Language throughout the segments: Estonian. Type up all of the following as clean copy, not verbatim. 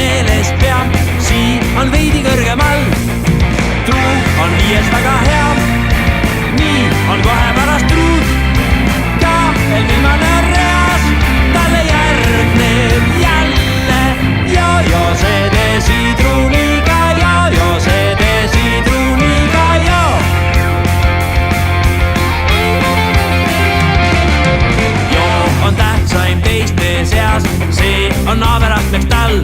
meeles peab, siin on veidi kõrgemal. Truu on viies väga hea, nii on kohe pärast truud. Ka veel viimane reas, talle järgneb jälle jo see desiidruuniga, jo see desiidruuniga, jo. Jo on tähtsaim teiste seas, see on naaberastmeks tal.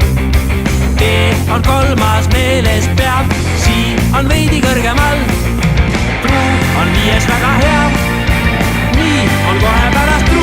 E on kolmas meeles peab, siin on veidi kõrgemal. Truu on viies väga hea, nii on kohe pärast truu.